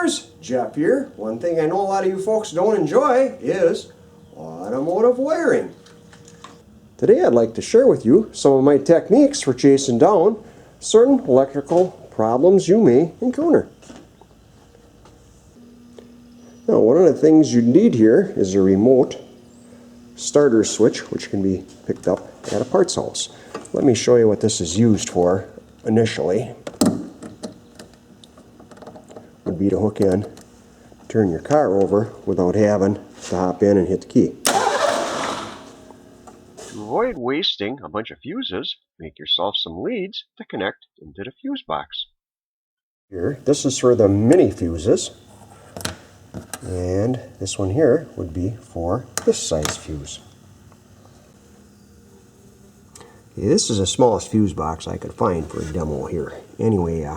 viewers, Jeff here. One thing I know a lot of you folks don't enjoy is automotive wiring. Today I'd like to share with you some of my techniques for chasing down certain electrical problems you may encounter. Now, one of the things you need here is a remote starter switch, which can be picked up at a parts house. Let me show you what this is used for initially. Would be to hook in, turn your car over without having to hop in and hit the key. To avoid wasting a bunch of fuses, make yourself some leads to connect into the fuse box. Here, this is for the mini fuses, and this one here would be for this size fuse. Okay, this is the smallest fuse box I could find for a demo here. Anyway,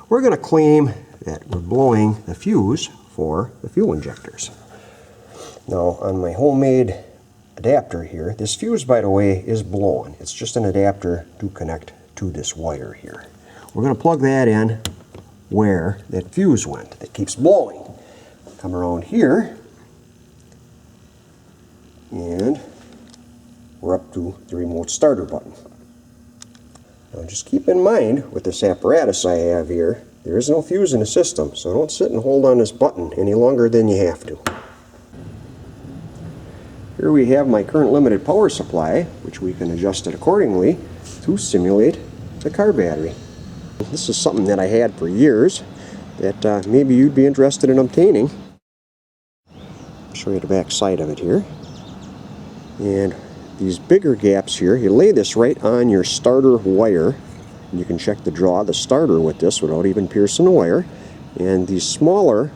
we're going to claim that we're blowing the fuse for the fuel injectors. Now, on my homemade adapter here, this fuse, by the way, is blown. It's just an adapter to connect to this wire here. We're going to plug that in where that fuse went that keeps blowing. Come around here, and we're up to the remote starter button. Now just keep in mind, with this apparatus I have here, there is no fuse in the system, so don't sit and hold on this button any longer than you have to. Here we have my current limited power supply, which we can adjust it accordingly to simulate the car battery. This is something that I had for years that maybe you'd be interested in obtaining. I'll show you the back side of it here. And these bigger gaps here, you lay this right on your starter wire. You can check to draw the starter with this without even piercing the wire. And these smaller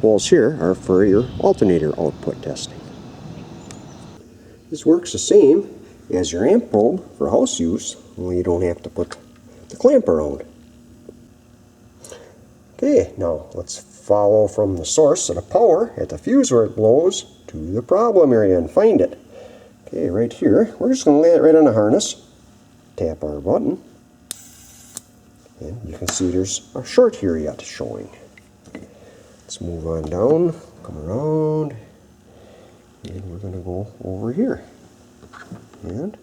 holes here are for your alternator output testing. This works the same as your amp probe for house use, only you don't have to put the clamp around. Okay, now let's follow from the source of the power at the fuse where it blows to the problem area and find it. Okay, right here, we're just going to lay it right on the harness, tap our button, and you can see there's a short here yet showing. Let's move on down, come around, and we're going to go over here. And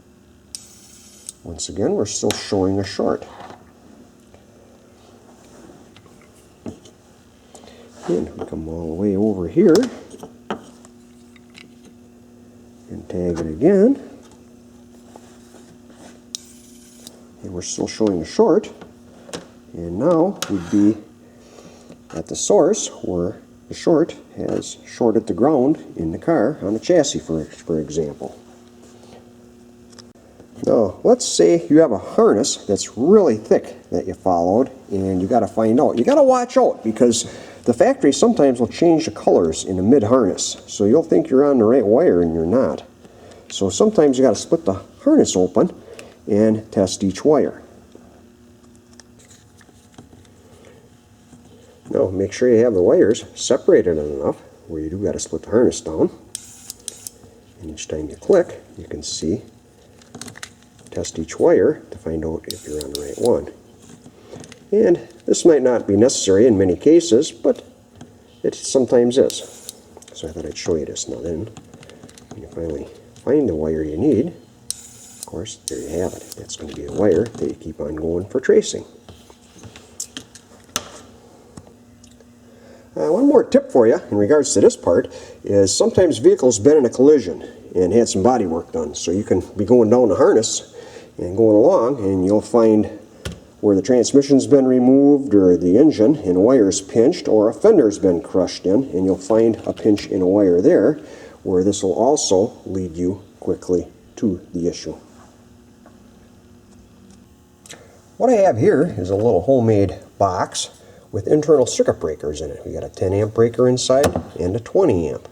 once again, we're still showing a short. And we come all the way over here and tag it again. And we're still showing a short. And now we'd be at the source where the short has shorted the ground in the car on the chassis, for example. Now, let's say you have a harness that's really thick that you followed, and you got to find out. You got to watch out, because the factory sometimes will change the colors in the mid-harness, so you'll think you're on the right wire and you're not. So sometimes you got to split the harness open and test each wire. Now, make sure you have the wires separated enough where you do got to split the harness down. And each time you click, you can see, test each wire to find out if you're on the right one. And this might not be necessary in many cases, but it sometimes is. So I thought I'd show you this. Now then, when you finally find the wire you need, of course, there you have it. That's going to be the wire that you keep on going for tracing. One more tip for you in regards to this part is sometimes vehicles been in a collision and had some body work done. So you can be going down the harness and going along, and you'll find where the transmission's been removed or the engine and a wire's pinched, or a fender's been crushed in, and you'll find a pinch in a wire there, where this will also lead you quickly to the issue. What I have here is a little homemade box with internal circuit breakers in it. We got a 10 amp breaker inside and a 20 amp.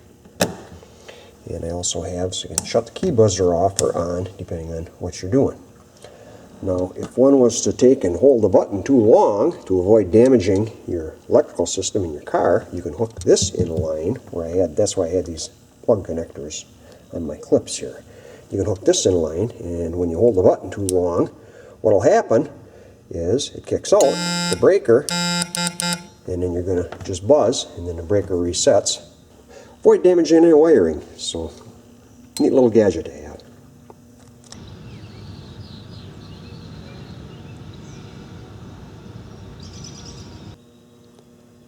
And I also have, so you can shut the key buzzer off or on depending on what you're doing. Now, if one was to take and hold the button too long to avoid damaging your electrical system in your car, you can hook this in a line where that's why I had these plug connectors on my clips here. You can hook this in line, and when you hold the button too long, what will happen is it kicks out the breaker and then you're going to just buzz, and then the breaker resets. Avoid damaging any wiring. So, neat little gadget to have.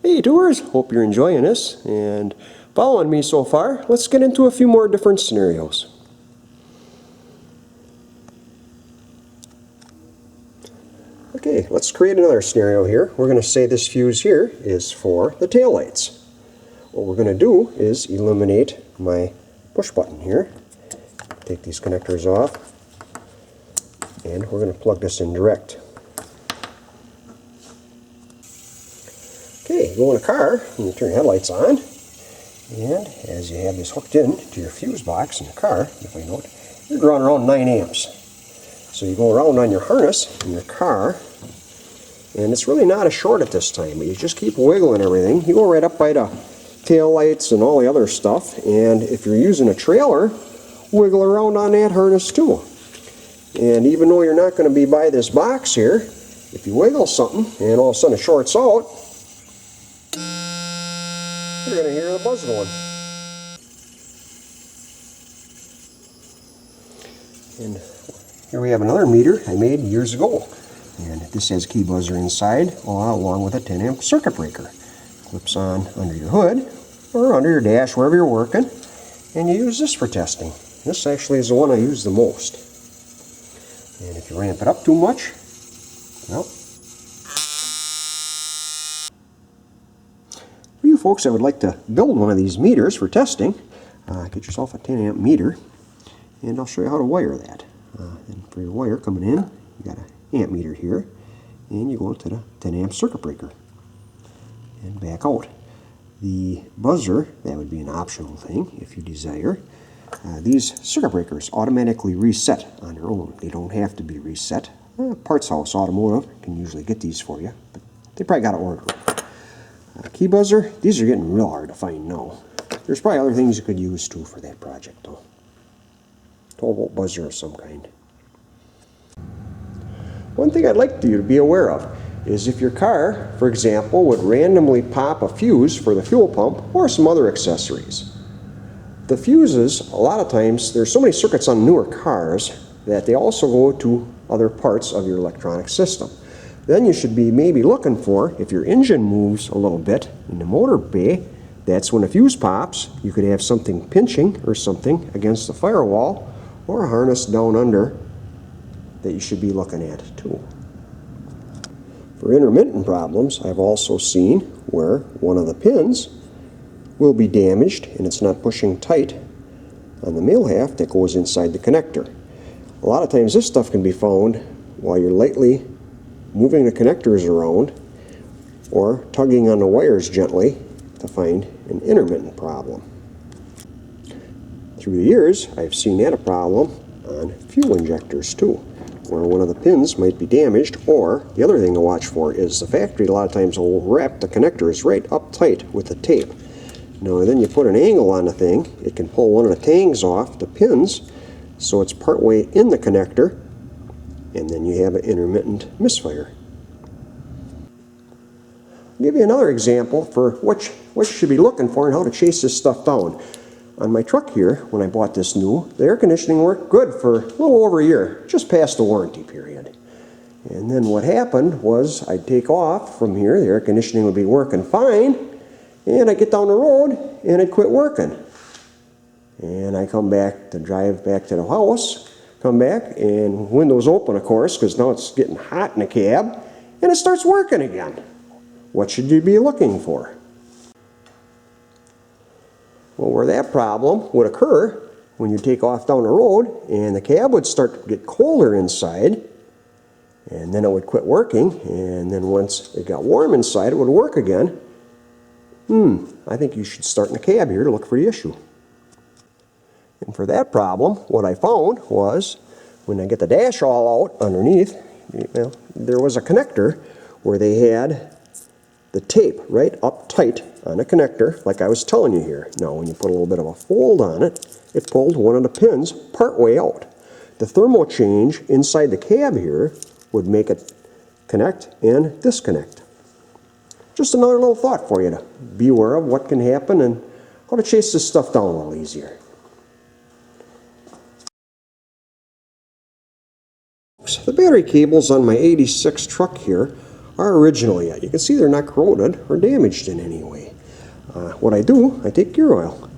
Hey doers, hope you're enjoying this and following me so far. Let's get into a few more different scenarios. Okay, let's create another scenario here. We're going to say this fuse here is for the taillights. What we're going to do is eliminate my push button here. Take these connectors off, and we're going to plug this in direct. Okay, you go in a car and you turn your headlights on, and as you have this hooked in to your fuse box in the car, if I note, you're drawing around 9 amps. So you go around on your harness in your car, and it's really not a short at this time, but you just keep wiggling everything. You go right up by the tail lights and all the other stuff, and if you're using a trailer, wiggle around on that harness too. And even though you're not going to be by this box here, if you wiggle something and all of a sudden it shorts out, you're going to hear the buzz going. And here we have another meter I made years ago, and this has a key buzzer inside along with a 10 amp circuit breaker. Clips on under your hood or under your dash wherever you're working, and you use this for testing. This actually is the one I use the most. And if you ramp it up too much, well, for you folks that would like to build one of these meters for testing, get yourself a 10 amp meter, and I'll show you how to wire that. And for your wire coming in, you got an amp meter here, and you go into the 10 amp circuit breaker and back out. The buzzer, that would be an optional thing if you desire. These circuit breakers automatically reset on their own. They don't have to be reset. Parts House Automotive can usually get these for you, but they probably got to order them. Key buzzer, these are getting real hard to find now. There's probably other things you could use too for that project though. 12-volt buzzer of some kind. One thing I'd like you to be aware of is if your car, for example, would randomly pop a fuse for the fuel pump or some other accessories. The fuses, a lot of times, there's so many circuits on newer cars that they also go to other parts of your electronic system. Then you should be maybe looking for, if your engine moves a little bit in the motor bay, that's when a fuse pops. You could have something pinching or something against the firewall, or a harness down under that you should be looking at too. For intermittent problems, I've also seen where one of the pins will be damaged and it's not pushing tight on the male half that goes inside the connector. A lot of times this stuff can be found while you're lightly moving the connectors around or tugging on the wires gently to find an intermittent problem. Through the years, I've seen that a problem on fuel injectors too, where one of the pins might be damaged, or the other thing to watch for is the factory a lot of times will wrap the connectors right up tight with the tape. Now then you put an angle on the thing, it can pull one of the tangs off the pins so it's partway in the connector, and then you have an intermittent misfire. I'll give you another example for what you should be looking for and how to chase this stuff down. On my truck here, when I bought this new, the air conditioning worked good for a little over a year, just past the warranty period. And then what happened was I'd take off from here, the air conditioning would be working fine, and I'd get down the road and it'd quit working. And I come back to drive back to the house, come back, and windows open of course, because now it's getting hot in the cab, and it starts working again. What should you be looking for? Well, where that problem would occur when you take off down the road and the cab would start to get colder inside, and then it would quit working, and then once it got warm inside it would work again. I think you should start in the cab here to look for the issue. And for that problem, what I found was when I get the dash all out underneath, well, there was a connector where they had the tape right up tight on the connector, like I was telling you here. Now, when you put a little bit of a fold on it, it pulled one of the pins part way out. The thermal change inside the cab here would make it connect and disconnect. Just another little thought for you to be aware of what can happen and how to chase this stuff down a little easier. The battery cables on my 86 truck here are original yet. You can see they're not corroded or damaged in any way. What I do, I take gear oil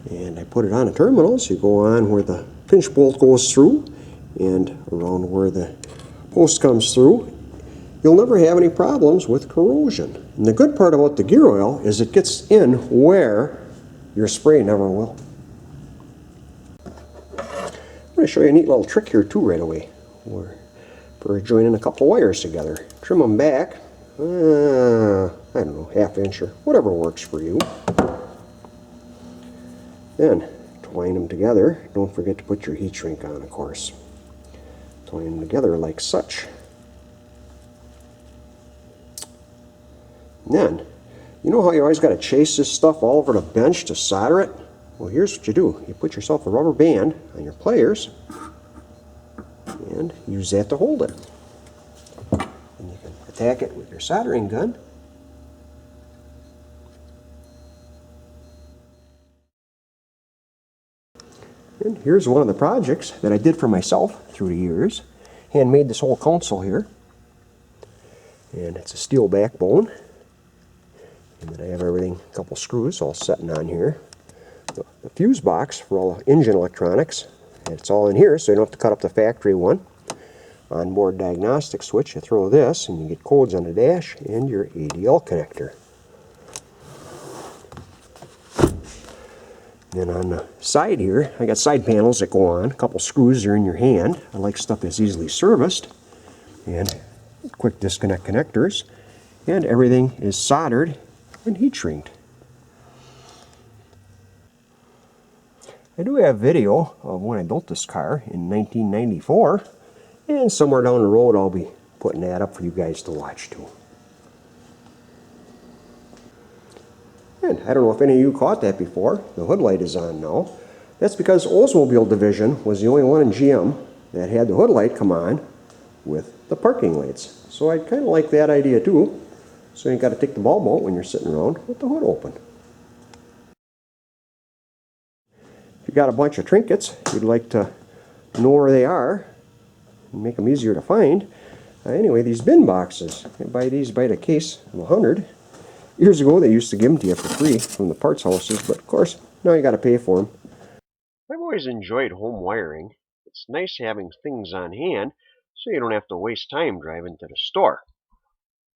and I put it on the terminals. You go on where the pinch bolt goes through and around where the post comes through. You'll never have any problems with corrosion. And the good part about the gear oil is it gets in where your spray never will. I'm going to show you a neat little trick here too right away. We're joining a couple wires together. Trim them back, I don't know, ½ inch or whatever works for you. Then twine them together. Don't forget to put your heat shrink on, of course. Twine them together like such. And then, you know how you always got to chase this stuff all over the bench to solder it? Well, here's what you do. You put yourself a rubber band on your pliers and use that to hold it. And you can attack it with your soldering gun. And here's one of the projects that I did for myself through the years. Handmade this whole console here. And it's a steel backbone. And then I have everything, a couple screws all setting on here. The fuse box for all the engine electronics. And it's all in here, so you don't have to cut up the factory one. Onboard diagnostic switch, you throw this and you get codes on the dash and your ADL connector. Then on the side here, I got side panels that go on. A couple screws are in your hand. I like stuff that's easily serviced. And quick disconnect connectors. And everything is soldered and heat shrinked. I do have video of when I built this car in 1994. And somewhere down the road I'll be putting that up for you guys to watch too. And I don't know if any of you caught that before. The hood light is on now. That's because Oldsmobile division was the only one in GM that had the hood light come on with the parking lights. So I kind of like that idea too. So you got to take the bulb out when you're sitting around with the hood open. If you got a bunch of trinkets you'd like to know where they are and make them easier to find. Anyway, these bin boxes, you buy these by the case of 100. Years ago they used to give them to you for free from the parts houses, but of course now you got to pay for them. I've always enjoyed home wiring. It's nice having things on hand so you don't have to waste time driving to the store.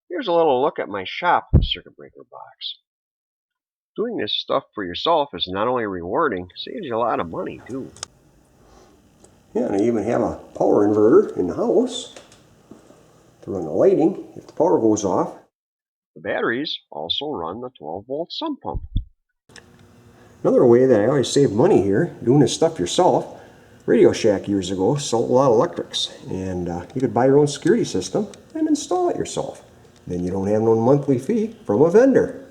Here's a little look at my shop circuit breaker box. Doing this stuff for yourself is not only rewarding, saves you a lot of money too. Yeah, and I even have a power inverter in the house to run the lighting if the power goes off. The batteries also run the 12-volt sump pump. Another way that I always save money here, doing this stuff yourself, Radio Shack years ago sold a lot of electrics, and you could buy your own security system and install it yourself. Then you don't have no monthly fee from a vendor.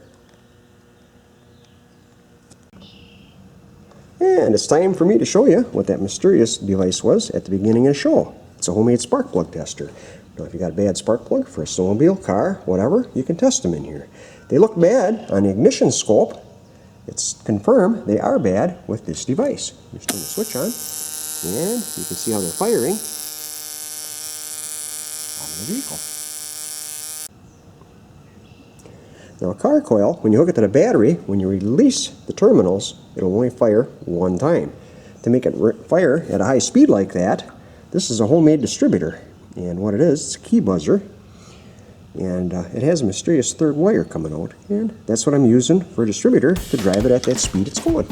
And it's time for me to show you what that mysterious device was at the beginning of the show. It's a homemade spark plug tester. Now if you got a bad spark plug for a snowmobile, car, whatever, you can test them in here. They look bad on the ignition scope. It's confirmed they are bad with this device. Just turn the switch on and you can see how they're firing out of the vehicle. Now a car coil, when you hook it to the battery, when you release the terminals, it'll only fire one time. To make it fire at a high speed like that, this is a homemade distributor. And what it is, it's a key buzzer. And it has a mysterious third wire coming out. And that's what I'm using for a distributor to drive it at that speed it's going.